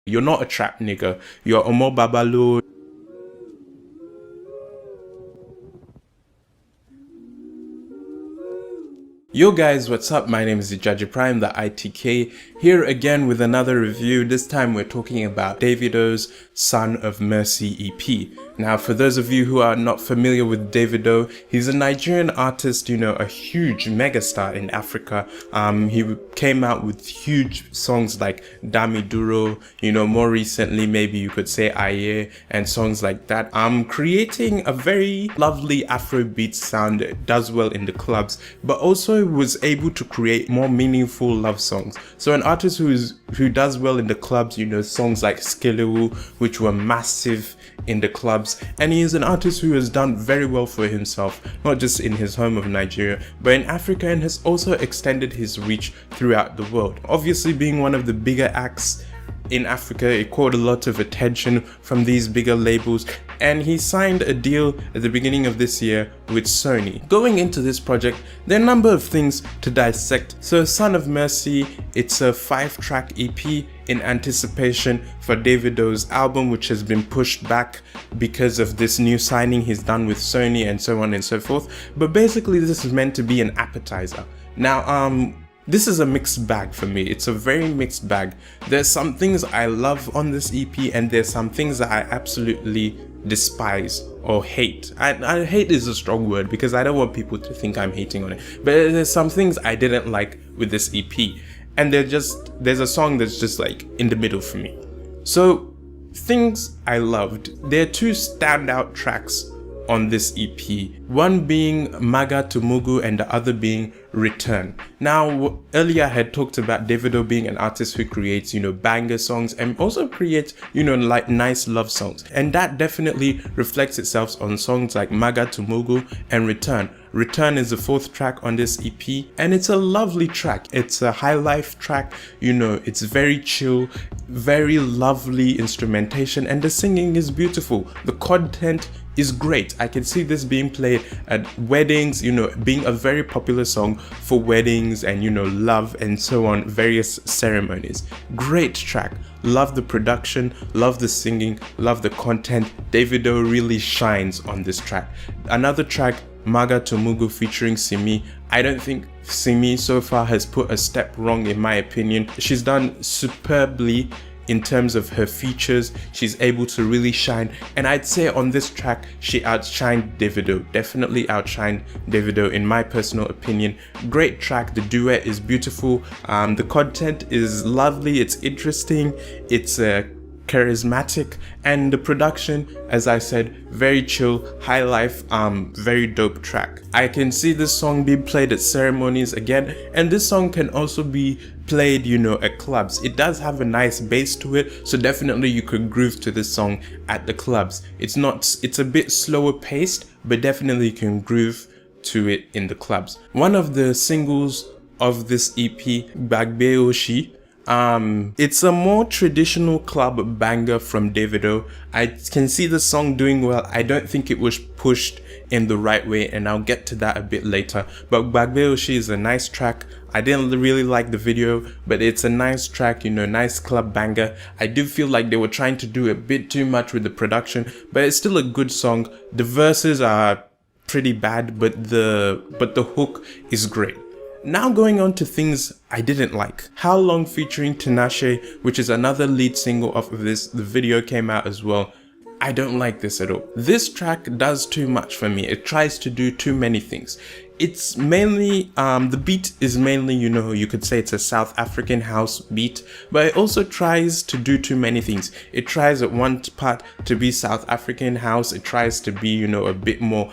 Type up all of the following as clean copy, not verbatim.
You're not a trap nigga. You're Omo Babalowo. Yo guys, what's up? My name is Ijaji Prime, the ITK, here again with another review. This time we're talking about Davido's Son of Mercy EP. Now, for those of you who are not familiar with Davido, he's a Nigerian artist, a huge megastar in Africa. He came out with huge songs like Davido, more recently maybe you could say Aye, and songs like that. Creating a very lovely Afrobeat sound that does well in the clubs, but also was able to create more meaningful love songs. So an artist who does well in the clubs, songs like Skelewu, which were massive in the clubs, and he is an artist who has done very well for himself, not just in his home of Nigeria, but in Africa, and has also extended his reach throughout the world. Obviously, being one of the bigger acts in Africa, it caught a lot of attention from these bigger labels, and he signed a deal at the beginning of this year with Sony. Going into this project, there are a number of things to dissect. So Son of Mercy, it's a 5-track EP in anticipation for Davido's album, which has been pushed back because of this new signing he's done with Sony and so on and so forth. But basically this is meant to be an appetizer. Now, this is a mixed bag for me. It's a very mixed bag. There's some things I love on this EP, and there's some things that I absolutely despise or hate. I hate is a strong word because I don't want people to think I'm hating on it. But there's some things I didn't like with this EP. And there's a song that's just like in the middle for me. So things I loved. There are 2 standout tracks on this EP, one being Maga to Mugu and the other being Return. Now, earlier I had talked about Davido being an artist who creates, banger songs and also creates, like nice love songs. And that definitely reflects itself on songs like Maga to Mugu and Return. Return is the 4th track on this EP, and it's a lovely track. It's a high life track, it's very chill, very lovely instrumentation, and the singing is beautiful. The content is great. I can see this being played at weddings, being a very popular song for weddings and, love and so on, various ceremonies. Great track. Love the production, love the singing, love the content. Davido really shines on this track. Another track, Maga to Mugu featuring Simi. I don't think Simi so far has put a step wrong in my opinion. She's done superbly in terms of her features. She's able to really shine, and I'd say on this track she outshined Davido. Definitely outshined Davido in my personal opinion. Great track. The duet is beautiful. The content is lovely. It's interesting. It's charismatic, and the production, as I said, very chill, high life, very dope track. I can see this song being played at ceremonies again, and this song can also be played, at clubs. It does have a nice bass to it, so definitely you could groove to this song at the clubs. It's a bit slower paced, but definitely you can groove to it in the clubs. One of the singles of this EP, Babalowo, it's a more traditional club banger from Davido. I can see the song doing well. I don't think it was pushed in the right way, and I'll get to that a bit later. But Babalowo is a nice track. I didn't really like the video, but it's a nice track, nice club banger. I do feel like they were trying to do a bit too much with the production, but it's still a good song. The verses are pretty bad, but the hook is great. Now going on to things I didn't like. How Long featuring Tinashe, which is another lead single of this. The video came out as well. I don't like this at all. This track does too much for me. It tries to do too many things. It's mainly, the beat is mainly, you could say it's a South African house beat, but it also tries to do too many things. It tries at one part to be South African house, it tries to be, a bit more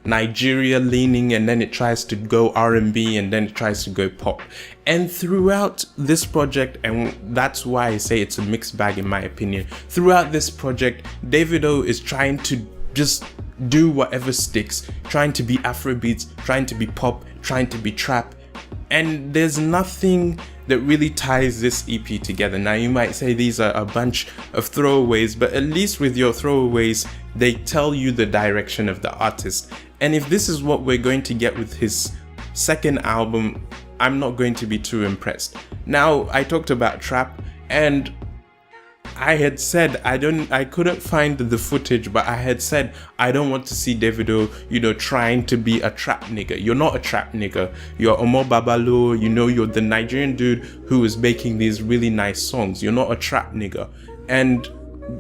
Nigeria leaning, and then it tries to go R&B, and then it tries to go pop. And throughout this project, and that's why I say it's a mixed bag in my opinion, throughout this project, Davido is trying to just do whatever sticks, trying to be Afrobeats, trying to be pop, trying to be trap, and there's nothing that really ties this EP together. Now you might say these are a bunch of throwaways, but at least with your throwaways, they tell you the direction of the artist. And if this is what we're going to get with his second album, I'm not going to be too impressed. Now, I talked about trap, and I had said I couldn't find the footage, but I had said I don't want to see Davido, trying to be a trap nigga. You're not a trap nigga. You're Omo Babalowo, you're the Nigerian dude who is making these really nice songs. You're not a trap nigga. And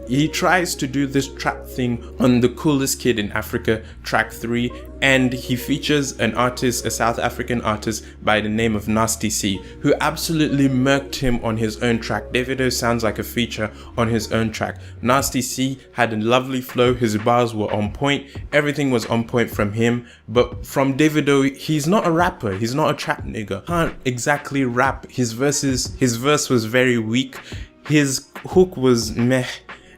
he tries to do this trap thing on The Coolest Kid in Africa, track 3, and he features a South African artist by the name of Nasty C, who absolutely murked him on his own track. Davido sounds like a feature on his own track. Nasty C had a lovely flow, his bars were on point, everything was on point from him, but from Davido, he's not a rapper, he's not a trap nigga. Can't exactly rap. His verse was very weak, his hook was meh,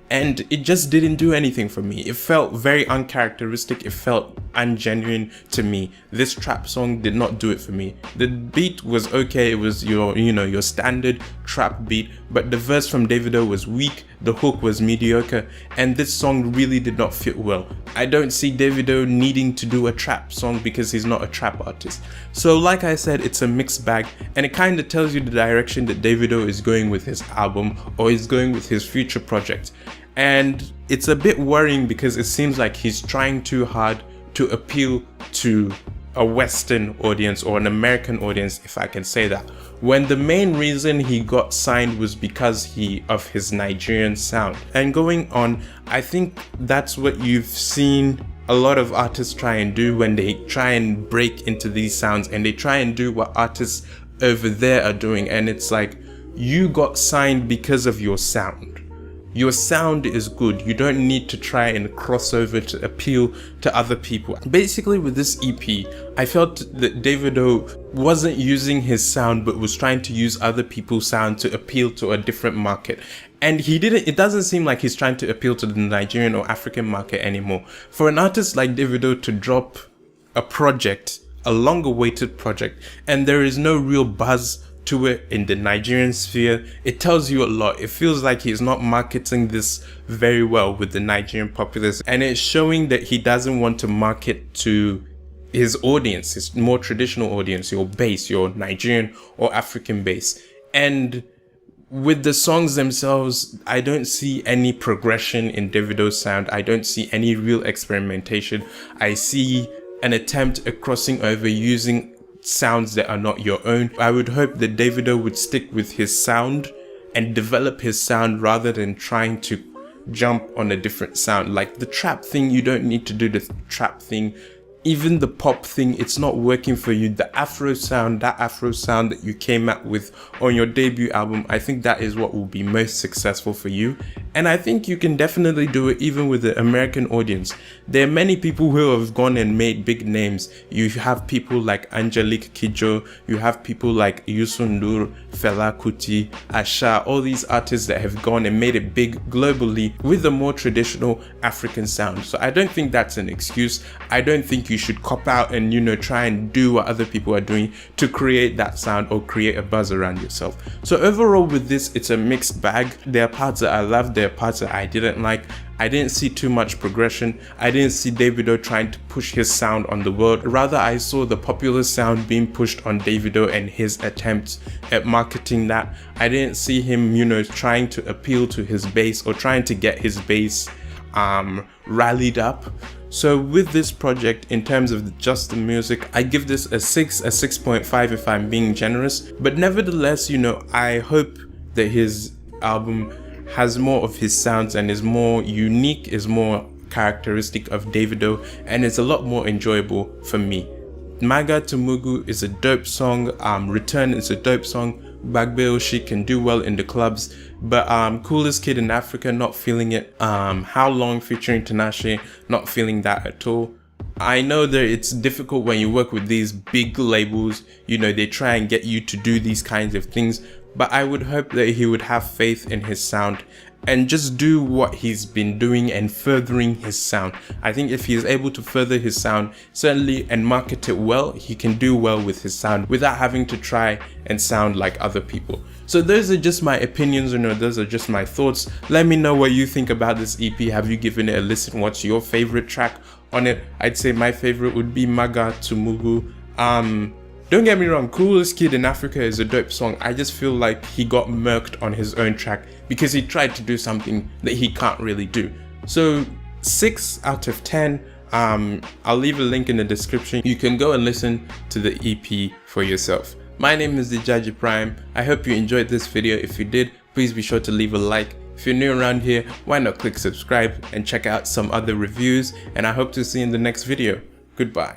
and it just didn't do anything for me. It felt very uncharacteristic. It felt ungenuine to me. This trap song did not do it for me. The beat was okay. It was your standard trap beat, but the verse from Davido was weak. The hook was mediocre, and this song really did not fit well. I don't see Davido needing to do a trap song because he's not a trap artist. So like I said, it's a mixed bag, and it kind of tells you the direction that Davido is going with his album, or is going with his future project. And it's a bit worrying because it seems like he's trying too hard to appeal to a Western audience, or an American audience, if I can say that, when the main reason he got signed was because of his Nigerian sound. And going on, I think that's what you've seen a lot of artists try and do when they try and break into these sounds, and they try and do what artists over there are doing. And it's like, you got signed because of your sound. Your sound is good. You don't need to try and cross over to appeal to other people. Basically, with this EP, I felt that Davido wasn't using his sound, but was trying to use other people's sound to appeal to a different market. And it doesn't seem like he's trying to appeal to the Nigerian or African market anymore. For an artist like Davido to drop a project, a long-awaited project, and there is no real buzz to it in the Nigerian sphere, it tells you a lot. It feels like he's not marketing this very well with the Nigerian populace, and it's showing that he doesn't want to market to his audience, his more traditional audience, your base, your Nigerian or African base. And with the songs themselves, I don't see any progression in Davido's sound. I don't see any real experimentation. I see an attempt at crossing over using sounds that are not your own. I would hope that Davido would stick with his sound and develop his sound rather than trying to jump on a different sound. Like the trap thing, you don't need to do the trap thing. Even the pop thing, it's not working for you. The Afro sound, that you came out with on your debut album, I think that is what will be most successful for you. And I think you can definitely do it even with the American audience. There are many people who have gone and made big names. You have people like Angelique Kidjo, you have people like Youssou N'Dour, Fela Kuti, Asha, all these artists that have gone and made it big globally with a more traditional African sound. So I don't think that's an excuse. I don't think you should cop out and try and do what other people are doing to create that sound or create a buzz around yourself. So overall with this, it's a mixed bag. There are parts that I loved, there are parts that I didn't like. I didn't see too much progression. I didn't see Davido trying to push his sound on the world. Rather, I saw the popular sound being pushed on Davido and his attempts at marketing that. I didn't see him, trying to appeal to his base or trying to get his base rallied up. So with this project, in terms of just the music, I give this a 6.5 if I'm being generous. But nevertheless, I hope that his album has more of his sounds and is more unique, is more characteristic of Davido, and is a lot more enjoyable for me. Maga to Mugu is a dope song. Return is a dope song. Bagbe Oshi can do well in the clubs, but Coolest Kid in Africa, not feeling it. How Long featuring Tinashe, not feeling that at all. I know that it's difficult when you work with these big labels, they try and get you to do these kinds of things, but I would hope that he would have faith in his sound and just do what he's been doing and furthering his sound. I think if he is able to further his sound, certainly, and market it well, he can do well with his sound without having to try and sound like other people. So those are just my opinions, those are just my thoughts. Let me know what you think about this EP. Have you given it a listen? What's your favorite track on it? I'd say my favorite would be Maga to Mugu. Don't get me wrong, Coolest Kid in Africa is a dope song. I just feel like he got murked on his own track because he tried to do something that he can't really do. So 6 out of 10. I'll leave a link in the description. You can go and listen to the EP for yourself. My name is Dijaji Prime. I hope you enjoyed this video. If you did, please be sure to leave a like. If you're new around here, why not click subscribe and check out some other reviews, and I hope to see you in the next video. Goodbye.